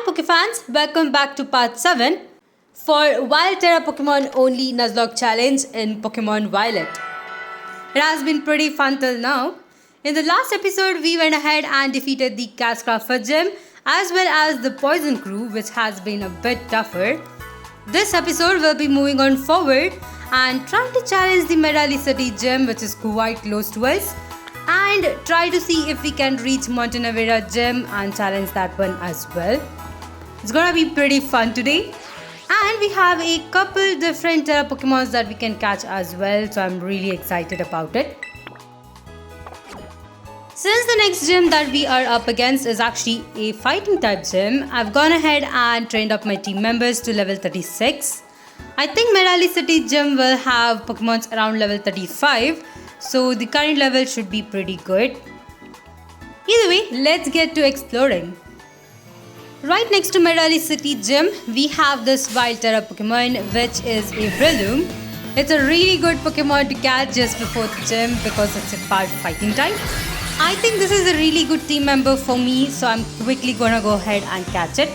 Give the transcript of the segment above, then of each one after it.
Pokefans, welcome back to part 7 for Wild Terra Pokemon only Nuzlocke challenge in Pokemon Violet. It has been pretty fun till now. In the last episode, we went ahead and defeated the Cascraffer gym as well as the Poison Crew, which has been a bit tougher. This episode will be moving on forward and trying to challenge the Medalicity gym, which is quite close to us, and try to see if we can reach Montenevera gym and challenge that one as well. It's gonna be pretty fun today. And we have a couple different Terra Pokemons that we can catch as well, so I'm really excited about it. Since the next gym that we are up against is actually a fighting type gym, I've gone ahead and trained up my team members to level 36. I think Medalicity gym will have Pokemons around level 35, so the current level should be pretty good. Either way, let's get to exploring. Right next to Medalicity gym, we have this Wild Terra Pokemon, which is a Breloom. It's a really good Pokemon to catch just before the gym because it's a part fighting type. I think this is a really good team member for me, so I'm quickly gonna go ahead and catch it.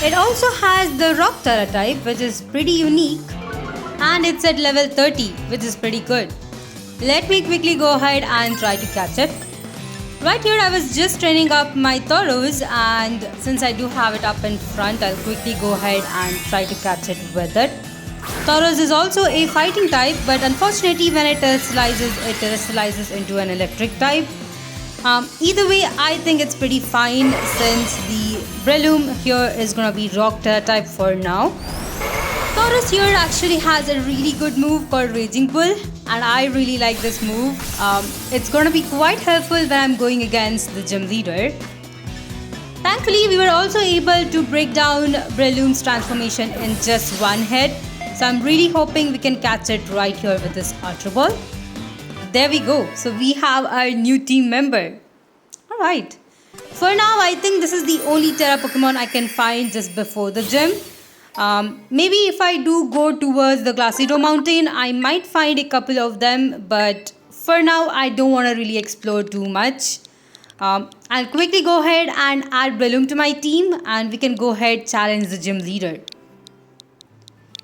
It also has the Rock Terra type, which is pretty unique, and it's at level 30, which is pretty good. Let me quickly go ahead and try to catch it. Right here I was just training up my Tauros, and since I do have it up in front, I'll quickly go ahead and try to catch it with it. Tauros is also a fighting type, but unfortunately when it terrestrializes into an electric type. Either way, I think it's pretty fine since the Breloom here is gonna be Rock Terra type for now. Tauros here actually has a really good move called Raging Bull, and I really like this move. It's gonna be quite helpful when I'm going against the gym leader. Thankfully, we were also able to break down Breloom's transformation in just one hit, so I'm really hoping we can catch it right here with this Ultra Ball. There we go. So we have our new team member. Alright. For now, I think this is the only Terra Pokemon I can find just before the gym. Maybe if I do go towards the Glacido Mountain, I might find a couple of them, but for now I don't want to really explore too much. I'll quickly go ahead and add Breloom to my team, and we can go ahead challenge the gym leader.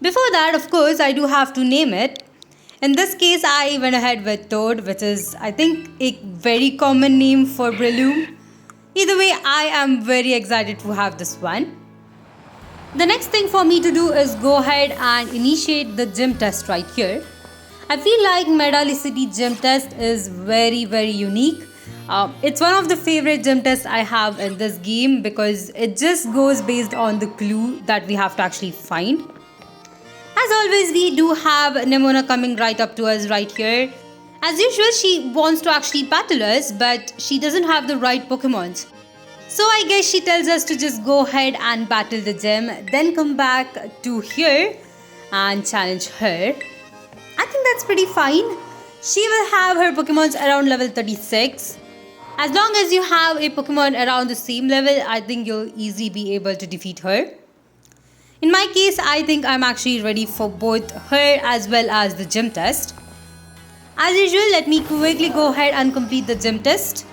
Before that, of course, I do have to name it. In this case, I went ahead with Toad, which is, I think, a very common name for Breloom. Either way, I am very excited to have this one. The next thing for me to do is go ahead and initiate the gym test right here. I feel like Medalicity gym test is very unique. It's one of the favorite gym tests I have in this game because it just goes based on the clue that we have to actually find. As always, we do have Nemona coming right up to us right here. As usual, she wants to actually battle us, but she doesn't have the right Pokemons. So I guess she tells us to just go ahead and battle the gym, then come back to here and challenge her. I think that's pretty fine. She will have her Pokemons around level 36. As long as you have a Pokemon around the same level, I think you'll easily be able to defeat her. In my case, I think I'm actually ready for both her as well as the gym test. As usual, let me quickly go ahead and complete the gym test.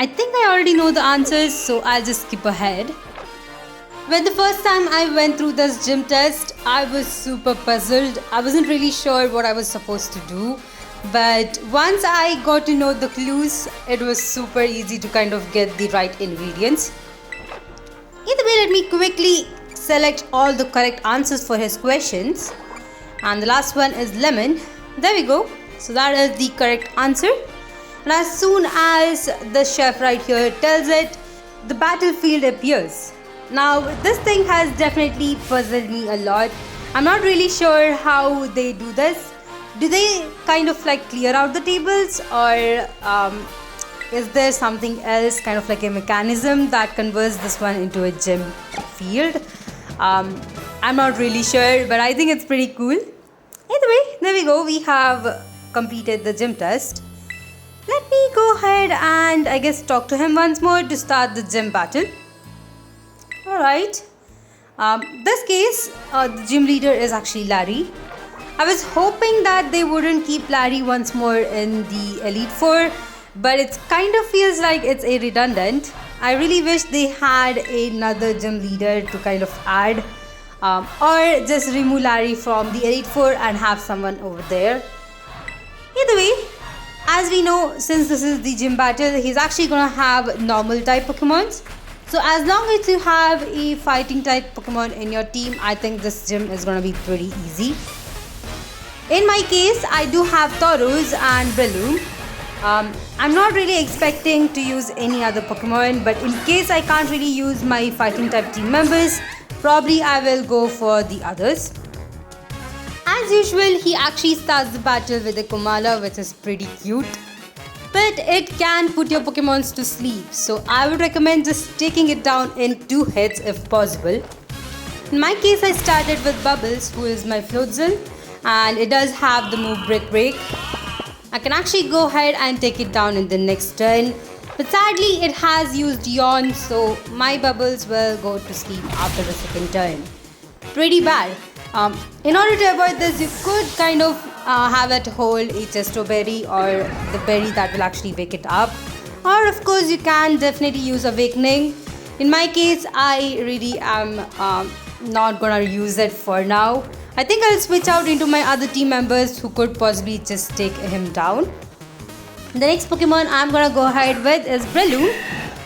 I think I already know the answers, so I'll just skip ahead. When the first time I went through this gym test, I was super puzzled. I wasn't really sure what I was supposed to do. But once I got to know the clues, it was super easy to kind of get the right ingredients. Either way, let me quickly select all the correct answers for his questions. And the last one is lemon. There we go. So that is the correct answer. And as soon as the chef right here tells it, the battlefield appears. Now, this thing has definitely puzzled me a lot. I'm not really sure how they do this. Do they kind of like clear out the tables, or is there something else, kind of like a mechanism that converts this one into a gym field? I'm not really sure, but I think it's pretty cool. Either way, there we go. We have completed the gym test. Let me go ahead and I guess talk to him once more to start the gym battle. Alright. This case, the gym leader is actually Larry. I was hoping that they wouldn't keep Larry once more in the Elite Four, but it kind of feels like it's a redundant. I really wish they had another gym leader to kind of add, or just remove Larry from the Elite Four and have someone over there. Either way, as we know, since this is the gym battle, he's actually gonna have normal type Pokemons. So as long as you have a fighting type Pokemon in your team, I think this gym is gonna be pretty easy. In my case, I do have Tauros and Breloom. I'm not really expecting to use any other Pokemon, but in case I can't really use my fighting type team members, probably I will go for the others. As usual, he actually starts the battle with a Komala, which is pretty cute. But it can put your Pokemons to sleep, so I would recommend just taking it down in 2 hits if possible. In my case, I started with Bubbles, who is my Floatzel, and it does have the move Brick Break. I can actually go ahead and take it down in the next turn, but sadly it has used Yawn, so my Bubbles will go to sleep after the second turn. Pretty bad. In order to avoid this, you could kind of have it hold a Chesto Berry or the berry that will actually wake it up. Or of course you can definitely use Awakening. In my case, I really am not gonna use it for now. I think I'll switch out into my other team members who could possibly just take him down. The next Pokemon I'm gonna go ahead with is Breloom,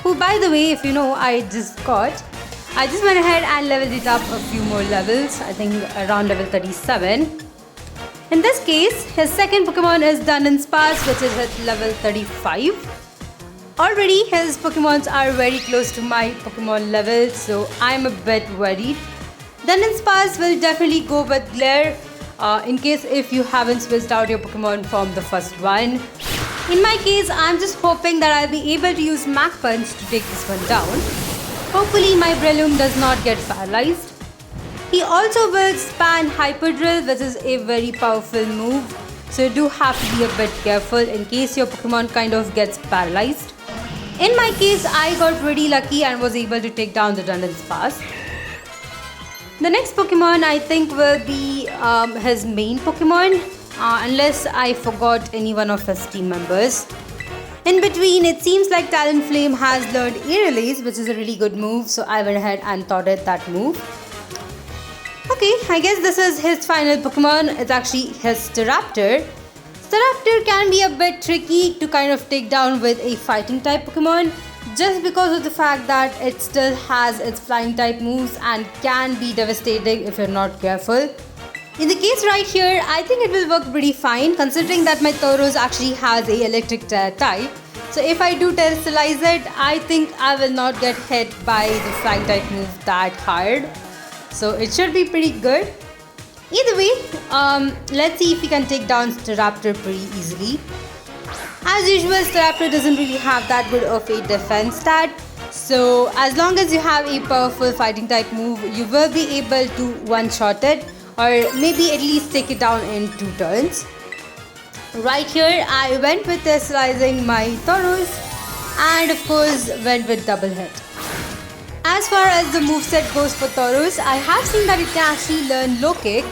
who, by the way, if you know, I just went ahead and leveled it up a few more levels, I think around level 37. In this case, his second Pokemon is Dunsparce, which is at level 35. Already his Pokemons are very close to my Pokemon level, so I'm a bit worried. Dunsparce will definitely go with Glare in case if you haven't switched out your Pokemon from the first one. In my case, I'm just hoping that I'll be able to use Mach Punch to take this one down. Hopefully my Breloom does not get paralyzed. He also will spam Hyper Drill, which is a very powerful move, so you do have to be a bit careful in case your Pokemon kind of gets paralyzed. In my case, I got really lucky and was able to take down the Dunsparce. The next Pokemon I think will be his main Pokemon, unless I forgot any one of his team members. In between, it seems like Talonflame has learned Air Release, which is a really good move, so I went ahead and thought it that move. Okay, I guess this is his final Pokemon. It's actually his Staraptor. Staraptor can be a bit tricky to kind of take down with a fighting type Pokemon, just because of the fact that it still has its flying type moves and can be devastating if you're not careful. In the case right here, I think it will work pretty fine considering that my Tauros actually has a electric type. So if I do terrestrialize it, I think I will not get hit by the flying type move that hard. So it should be pretty good. Either way, let's see if we can take down Staraptor pretty easily. As usual, Staraptor doesn't really have that good of a defense stat. So as long as you have a powerful fighting type move, you will be able to one-shot it, or maybe at least take it down in 2 turns. Right here, I went with terrestrializing my Tauros and of course went with double hit. As far as the moveset goes for Tauros, I have seen that it can actually learn Low Kick,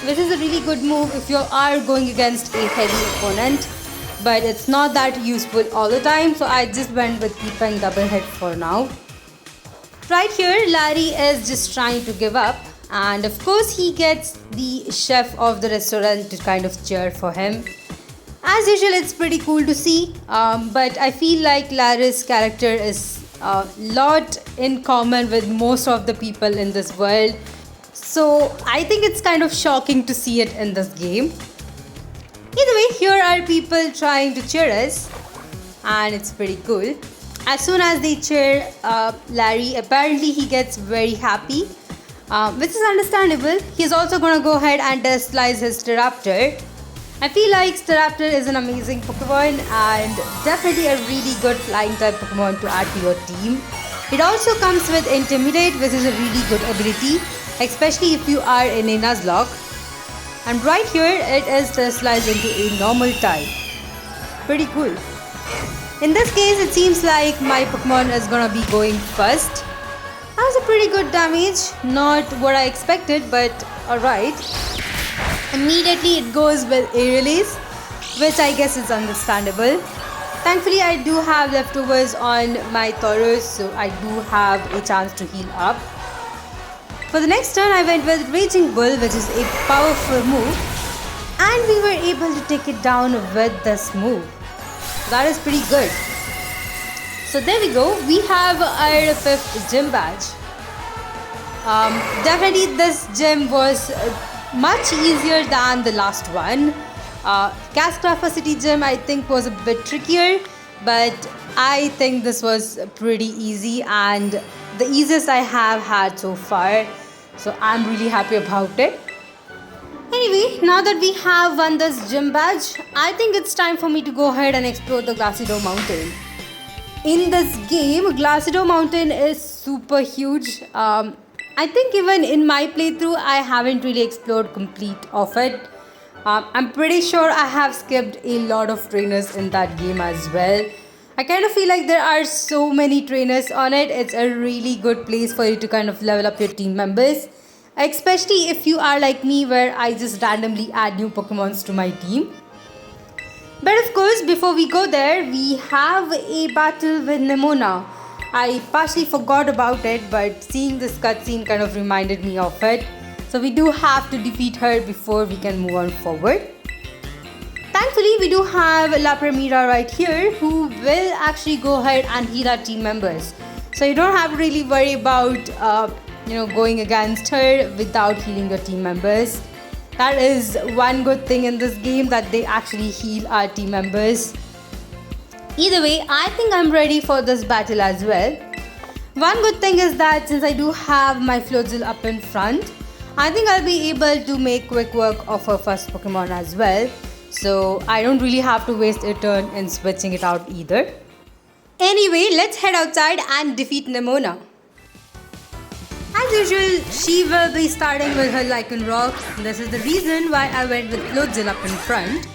which is a really good move if you are going against a heavy opponent, but it's not that useful all the time, so I just went with keeping double hit for now. Right here, Larry is just trying to give up, and of course he gets the chef of the restaurant to kind of cheer for him. As usual, it's pretty cool to see, but I feel like Larry's character is a lot in common with most of the people in this world, so I think it's kind of shocking to see it in this game. Either way, here are people trying to cheer us, and it's pretty cool. As soon as they cheer Larry, apparently he gets very happy, which is understandable. He's also going to go ahead and terrestrialize his Staraptor. I feel like Staraptor is an amazing Pokemon and definitely a really good flying type Pokemon to add to your team. It also comes with Intimidate, which is a really good ability, especially if you are in a Nuzlocke. And right here, it is terrestrialized into a normal type. Pretty cool. In this case, it seems like my Pokemon is gonna be going first. That was a pretty good damage. Not what I expected, but alright. Immediately it goes with Air Release, which I guess is understandable. Thankfully, I do have leftovers on my Taurus, so I do have a chance to heal up. For the next turn, I went with Raging Bull, which is a powerful move, and we were able to take it down with this move. That is pretty good. So there we go, we have our 5th gym badge. Definitely this gym was much easier than the last one. Cascrafa City gym I think was a bit trickier, but I think this was pretty easy and the easiest I have had so far. So I'm really happy about it. Anyway, now that we have won this gym badge, I think it's time for me to go ahead and explore the Glacido Mountain. In this game, Glacido Mountain is super huge. I think even in my playthrough, I haven't really explored complete of it. I'm pretty sure I have skipped a lot of trainers in that game as well. I kind of feel like there are so many trainers on it. It's a really good place for you to kind of level up your team members. Especially if you are like me, where I just randomly add new Pokemons to my team. But of course, before we go there, we have a battle with Nemona. I partially forgot about it, but seeing this cutscene kind of reminded me of it. So we do have to defeat her before we can move on forward. Thankfully, we do have La Primera right here, who will actually go ahead and heal our team members. So you don't have to really worry about going against her without healing your team members. That is one good thing in this game, that they actually heal our team members. Either way, I think I'm ready for this battle as well. One good thing is that since I do have my Floatzel up in front, I think I'll be able to make quick work of her first Pokemon as well. So I don't really have to waste a turn in switching it out either. Anyway, let's head outside and defeat Nemona. As usual, she will be starting with her Lycanroc. This is the reason why I went with Floatzel up in front.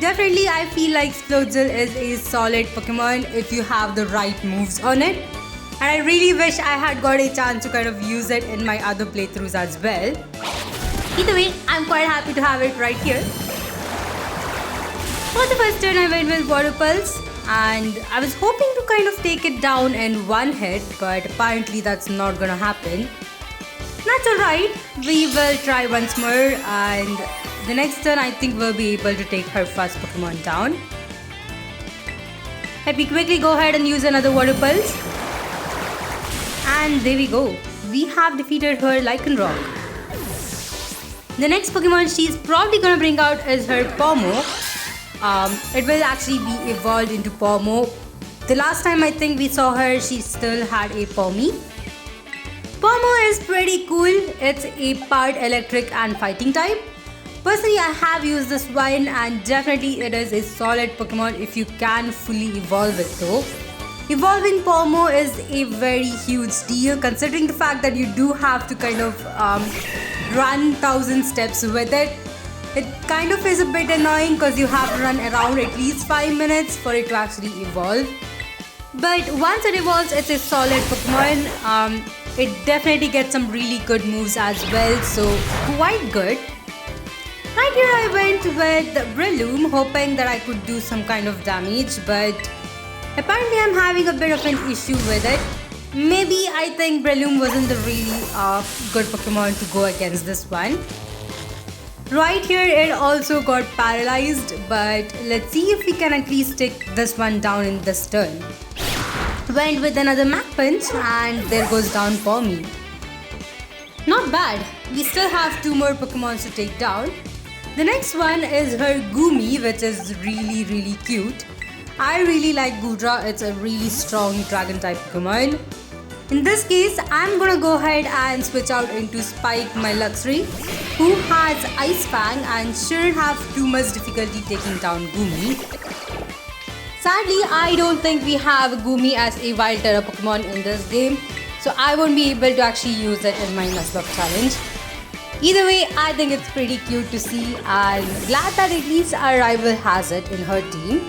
Definitely, I feel like Floatzel is a solid Pokemon if you have the right moves on it. And I really wish I had got a chance to kind of use it in my other playthroughs as well. Either way, I'm quite happy to have it right here. For the first turn, I went with Water Pulse. And I was hoping to kind of take it down in one hit, but apparently that's not gonna happen. That's alright, we will try once more, and the next turn I think we'll be able to take her first Pokemon down. Let me quickly go ahead and use another Water Pulse. And there we go, we have defeated her Lycanroc. The next Pokemon she's probably gonna bring out is her Pomo. It will actually be evolved into Pomo. The last time I think we saw her, she still had a Pommy. Pomo is pretty cool. It's a part electric and fighting type. Personally, I have used this one and definitely it is a solid Pokemon if you can fully evolve it though. Evolving Pomo is a very huge deal considering the fact that you do have to kind of run 1000 steps with it. It kind of is a bit annoying because you have to run around at least 5 minutes for it to actually evolve. But once it evolves, it's a solid Pokemon. It definitely gets some really good moves as well, so quite good. Right here I went with Breloom, hoping that I could do some kind of damage, but apparently I'm having a bit of an issue with it. Maybe I think Breloom wasn't the really good Pokemon to go against this one. Right here it also got paralyzed, but let's see if we can at least take this one down in this turn. Went with another Mach Punch and there goes down Pommy. Not bad, we still have 2 more Pokemon to take down. The next one is her Goomy, which is really cute. I really like Goodra, it's a really strong dragon type Pokemon. In this case, I'm gonna go ahead and switch out into Spike, my Luxray, who has Ice Fang and shouldn't have too much difficulty taking down Goomy. Sadly, I don't think we have Goomy as a Wild Terra Pokemon in this game, so I won't be able to actually use it in my Nuzlocke challenge. Either way, I think it's pretty cute to see and glad that at least our rival has it in her team.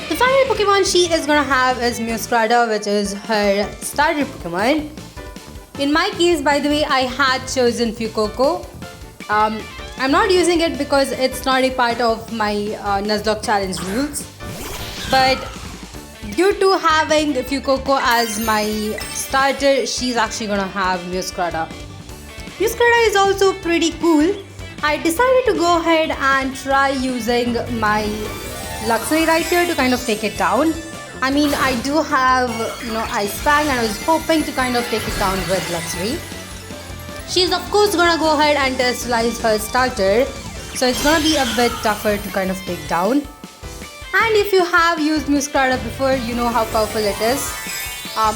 The final Pokemon she is gonna have is Meowscarada, which is her starter Pokemon. In my case, by the way, I had chosen Fuecoco. I'm not using it because it's not a part of my Nuzlocke challenge rules. But due to having Fuecoco as my starter, she's actually gonna have Muscrada. Muscrada is also pretty cool. I decided to go ahead and try using my Luxury right here to kind of take it down. I mean, I do have, Ice Fang, and I was hoping to kind of take it down with Luxury. She's of course gonna go ahead and terrestrialize her starter, so it's gonna be a bit tougher to kind of take down. And if you have used Muscrada before, you know how powerful it is.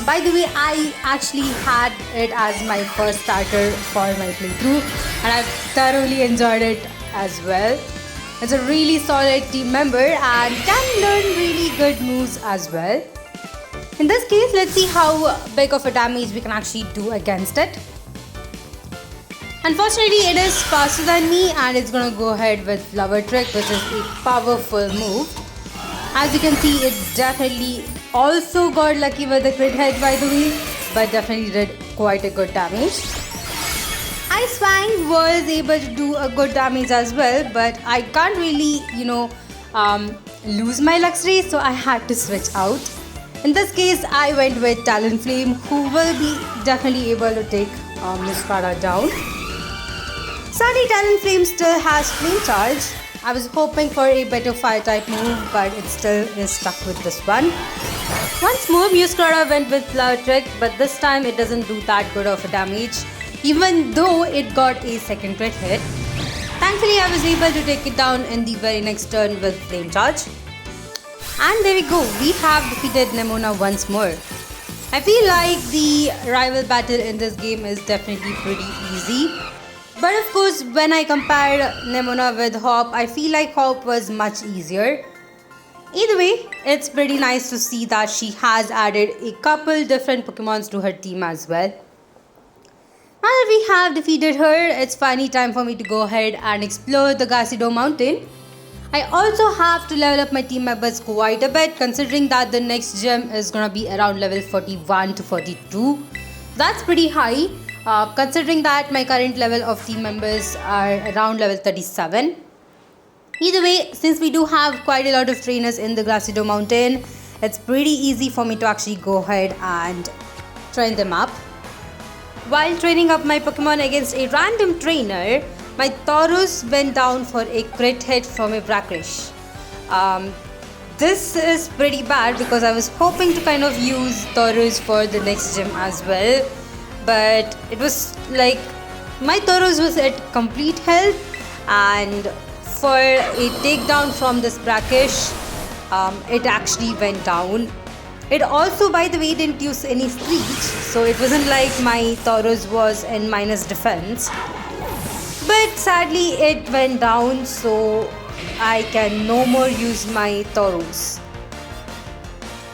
By the way, I actually had it as my first starter for my playthrough, and I've thoroughly enjoyed it as well. It's a really solid team member and can learn really good moves as well. In this case, let's see how big of a damage we can actually do against it. Unfortunately, it is faster than me and it's gonna go ahead with Flower Trick, which is a powerful move. As you can see, it definitely also got lucky with the crit hit, by the way, but definitely did quite a good damage. Ice Fang was able to do a good damage as well, but I can't really, lose my Luxury, so I had to switch out. In this case, I went with Talonflame, who will be definitely able to take Muscrada down. Sadly, Talonflame still has Flame Charge. I was hoping for a better fire type move, but it still is stuck with this one. Once more, Muscrada went with Flower Trick, but this time it doesn't do that good of a damage, even though it got a second crit hit. Thankfully, I was able to take it down in the very next turn with Flame Charge. And there we go, we have defeated Nemona once more. I feel like the rival battle in this game is definitely pretty easy. But of course, when I compared Nemona with Hop, I feel like Hop was much easier. Either way, it's pretty nice to see that she has added a couple different Pokemons to her team as well. Now that we have defeated her, it's finally time for me to go ahead and explore the Garcido Mountain. I also have to level up my team members quite a bit, considering that the next gym is gonna be around level 41 to 42. That's pretty high, considering that my current level of team members are around level 37. Either way, since we do have quite a lot of trainers in the Garcido Mountain, it's pretty easy for me to actually go ahead and train them up. While training up my Pokemon against a random trainer, my Taurus went down for a crit hit from a Brackish. This is pretty bad because I was hoping to kind of use Taurus for the next gym as well. But it was like my Taurus was at complete health, and for a takedown from this Brackish, it actually went down. It also, by the way, didn't use any Screech, so it wasn't like my Taurus was in minus defense. But sadly, it went down, so I can no more use my Taurus.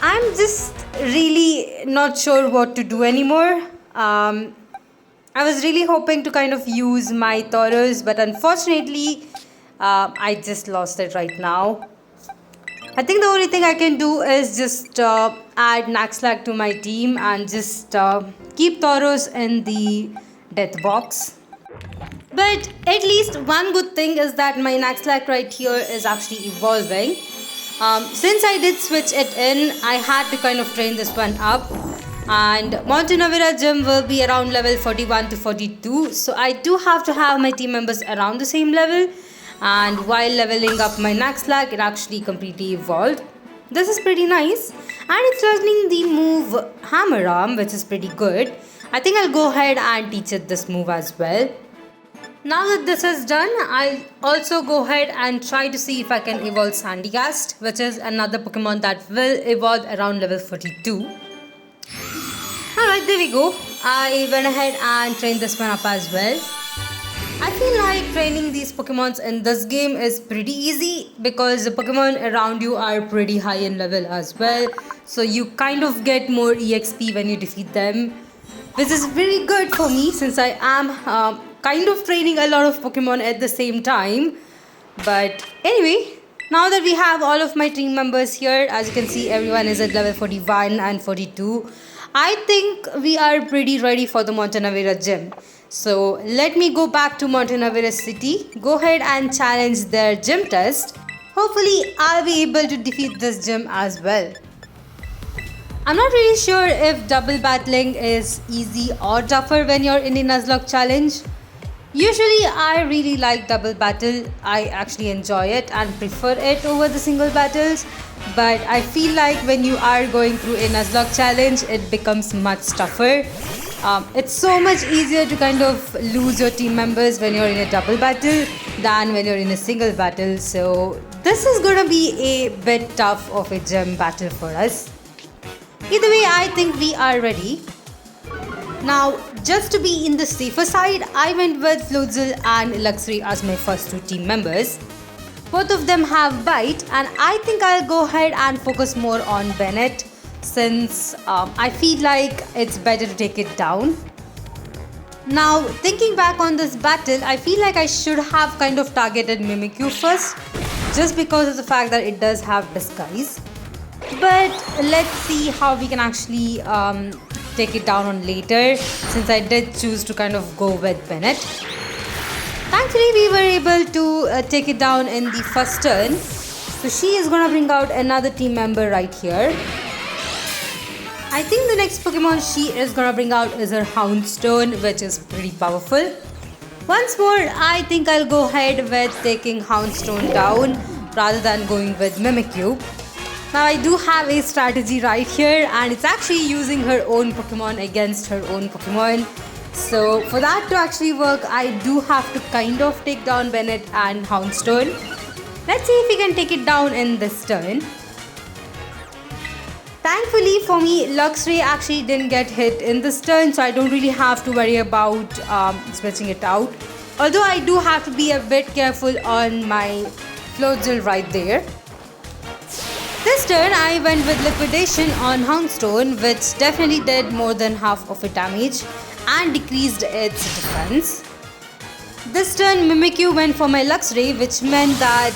I'm just really not sure what to do anymore. I was really hoping to kind of use my Taurus, but unfortunately, I just lost it right now. I think the only thing I can do is just add Nuzlocke to my team and just keep Taurus in the death box. But at least one good thing is that my Nuzlocke right here is actually evolving. Since I did switch it in, I had to kind of train this one up. And Montenavera gym will be around level 41 to 42. So I do have to have my team members around the same level. And while leveling up my Nuzlocke, it actually completely evolved. This is pretty nice. And it's learning the move Hammer Arm, which is pretty good. I think I'll go ahead and teach it this move as well. Now that this is done, I'll also go ahead and try to see if I can evolve Sandygast, which is another Pokemon that will evolve around level 42. Alright, there we go. I went ahead and trained this one up as well. I feel like training these Pokemons in this game is pretty easy because the Pokemon around you are pretty high in level as well. So you kind of get more EXP when you defeat them, which is very good for me since I am kind of training a lot of Pokemon at the same time. But anyway, now that we have all of my team members here, as you can see, everyone is at level 41 and 42. I think we are pretty ready for the Montenavera gym. So let me go back to Montenavera City, go ahead and challenge their gym test. Hopefully, I'll be able to defeat this gym as well. I'm not really sure if double battling is easy or tougher when you're in a Nuzlocke challenge. Usually, I really like double battle. I actually enjoy it and prefer it over the single battles. But I feel like when you are going through a Nuzlocke challenge, it becomes much tougher. It's so much easier to kind of lose your team members when you're in a double battle than when you're in a single battle. So this is gonna be a bit tough of a gym battle for us. Either way, I think we are ready. Now, just to be in the safer side, I went with Floatzel and Luxray as my first two team members. Both of them have Bite, and I think I'll go ahead and focus more on Bennett since I feel like it's better to take it down. Now, thinking back on this battle, I feel like I should have kind of targeted Mimikyu first, just because of the fact that it does have Disguise. But let's see how we can actually take it down on later, since I did choose to kind of go with Bennett. Thankfully, we were able to take it down in the first turn. So she is gonna bring out another team member right here. I think the next Pokemon she is gonna bring out is her Houndstone, which is pretty powerful. Once more, I think I'll go ahead with taking Houndstone down rather than going with Mimikyu. Now I do have a strategy right here, and it's actually using her own Pokemon against her own Pokemon. So for that to actually work, I do have to kind of take down Bennett and Houndstone. Let's see if we can take it down in this turn. Thankfully for me, Luxray actually didn't get hit in this turn, so I don't really have to worry about switching it out. Although I do have to be a bit careful on my Floatzel right there. This turn I went with Liquidation on Houndstone, which definitely did more than half of its damage and decreased its defense. This turn Mimikyu went for my Luxray, which meant that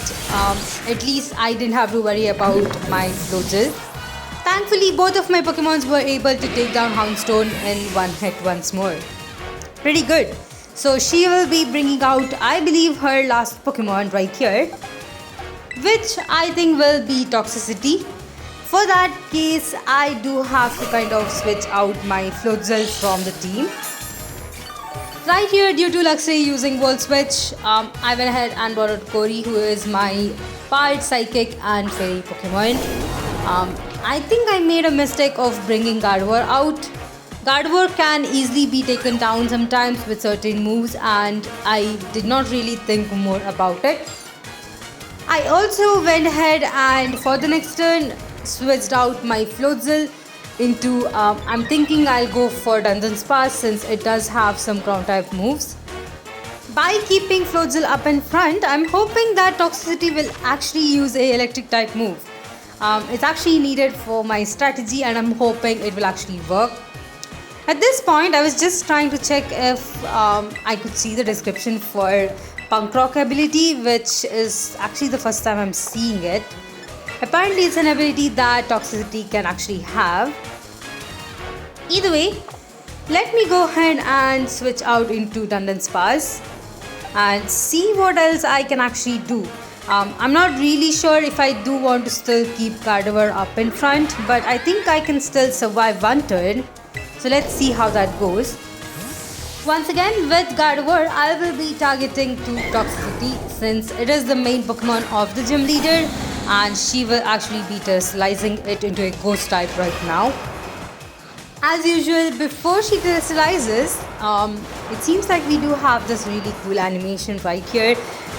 at least I didn't have to worry about my Floatzel. Thankfully, both of my Pokemons were able to take down Houndstone in one hit once more. Pretty good. So she will be bringing out, I believe, her last Pokemon right here, which I think will be Toxicity. For that case, I do have to kind of switch out my Floatzel from the team. Right here, due to Luxray using Volt Switch, I went ahead and brought out Corey, who is my part Psychic and Fairy Pokemon. I think I made a mistake of bringing Gardevoir out. Gardevoir can easily be taken down sometimes with certain moves, and I did not really think more about it. I also went ahead and for the next turn switched out my Floatzel into, I'm thinking I'll go for Dungeon Spa since it does have some ground type moves. By keeping Floatzel up in front, I'm hoping that Toxicity will actually use a electric type move. It's actually needed for my strategy, and I'm hoping it will actually work. At this point, I was just trying to check if I could see the description for Punk Rock ability, which is actually the first time I'm seeing it. Apparently, it's an ability that Toxicity can actually have. Either way, let me go ahead and switch out into Dungeon Spas and see what else I can actually do. I'm not really sure if I do want to still keep Gardevoir up in front, but I think I can still survive one turn. So let's see how that goes. Once again, with Gardevoir, I will be targeting to Toxicity since it is the main Pokemon of the gym leader, and she will actually be terrestrializing it into a ghost type right now. As usual, before she terrestrializes, it seems like we do have this really cool animation right here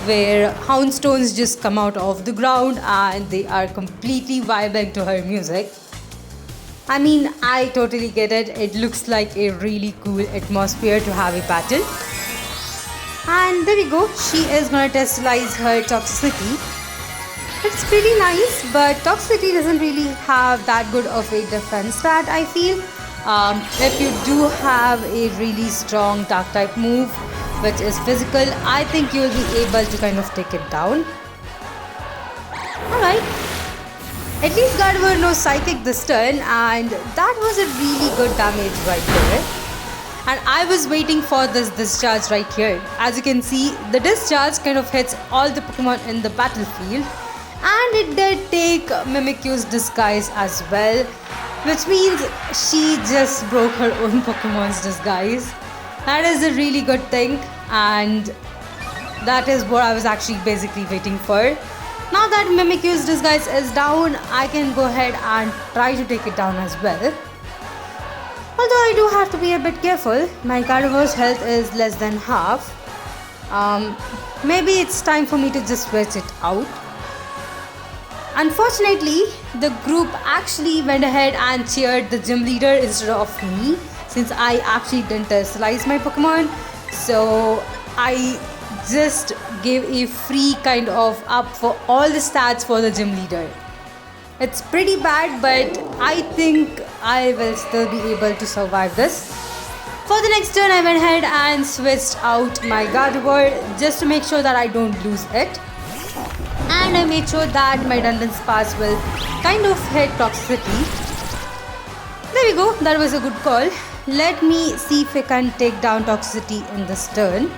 where Houndstones just come out of the ground and they are completely vibing to her music. I mean, I totally get it. It looks like a really cool atmosphere to have a battle. And there we go. She is going to terrestrialize her Toxicity. It's pretty nice, but Toxicity doesn't really have that good of a defense stat, I feel. If you do have a really strong dark type move, which is physical, I think you'll be able to kind of take it down. Alright. At least Gardevoir knows Psychic this turn, and that was a really good damage right there. And I was waiting for this discharge right here. As you can see, the discharge kind of hits all the Pokemon in the battlefield, And it did take Mimikyu's disguise as well, which means she just broke her own Pokemon's disguise. That is a really good thing, and that is what I was actually basically waiting for. Now that Mimikyu's disguise is down, I can go ahead and try to take it down as well. Although I do have to be a bit careful, my Gardevoir's health is less than half. Maybe it's time for me to just switch it out. Unfortunately, the group actually went ahead and cheered the gym leader instead of me, since I actually didn't terrestrialize my Pokemon. So I just gave a free kind of up for all the stats for the gym leader. It's pretty bad, but I think I will still be able to survive this. For the next turn, I went ahead and switched out my Gardevoir just to make sure that I don't lose it. And I made sure that my Dunsparce will kind of hit toxicity. There we go, that was a good call. Let me see if I can take down toxicity in this turn.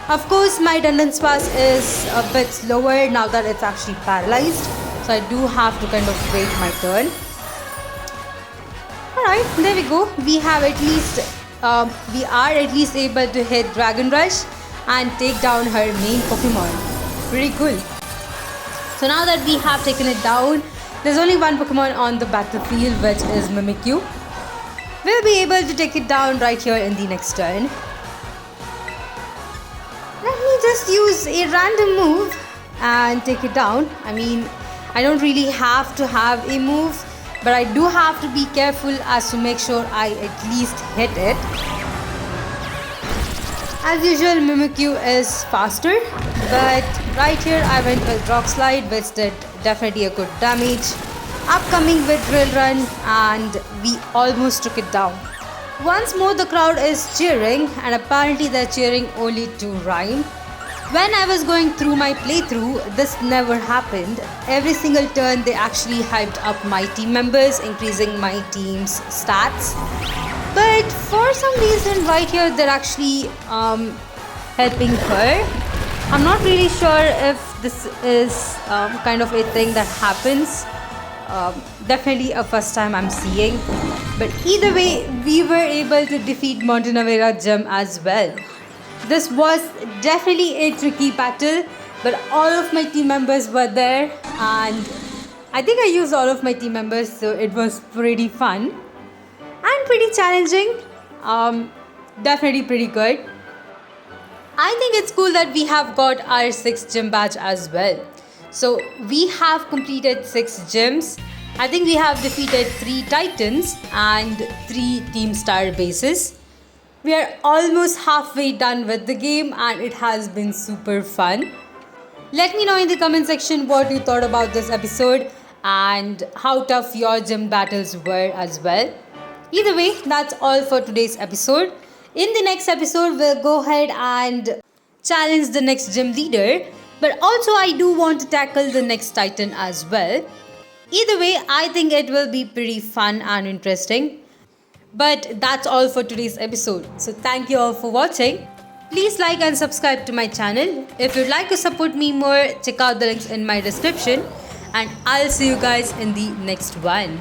Of course, my Dunsparce is a bit slower now that it's actually paralyzed. So I do have to kind of wait my turn. Alright, there we go. We are at least able to hit Dragon Rush and take down her main Pokemon. Pretty cool. So now that we have taken it down, there's only one Pokemon on the battlefield, which is Mimikyu. We'll be able to take it down right here in the next turn. Let me just use a random move and take it down. I mean, I don't really have to have a move, but I do have to be careful as to make sure I at least hit it. As usual, Mimikyu is faster, but right here I went with Rock Slide, which did definitely a good damage. Upcoming with Drill Run, and we almost took it down. Once more the crowd is cheering, and apparently they're cheering only to rhyme. When I was going through my playthrough, this never happened. Every single turn they actually hyped up my team members, increasing my team's stats. But for some reason right here they're actually helping her. I'm not really sure if this is kind of a thing that happens. Definitely a first time I'm seeing. But either way, we were able to defeat Montenevera Gym as well. This was definitely a tricky battle, but all of my team members were there, and I think I used all of my team members, so it was pretty fun and pretty challenging. Definitely pretty good. I think it's cool that we have got our 6th gym badge as well. So we have completed 6 gyms. I think we have defeated 3 Titans and 3 Team Star bases. We are almost halfway done with the game, and it has been super fun. Let me know in the comment section what you thought about this episode and how tough your gym battles were as well. Either way, that's all for today's episode. In the next episode, we'll go ahead and challenge the next gym leader, but also I do want to tackle the next Titan as well. Either way, I think it will be pretty fun and interesting. But that's all for today's episode. So thank you all for watching. Please like and subscribe to my channel. If you'd like to support me more, check out the links in my description. And I'll see you guys in the next one.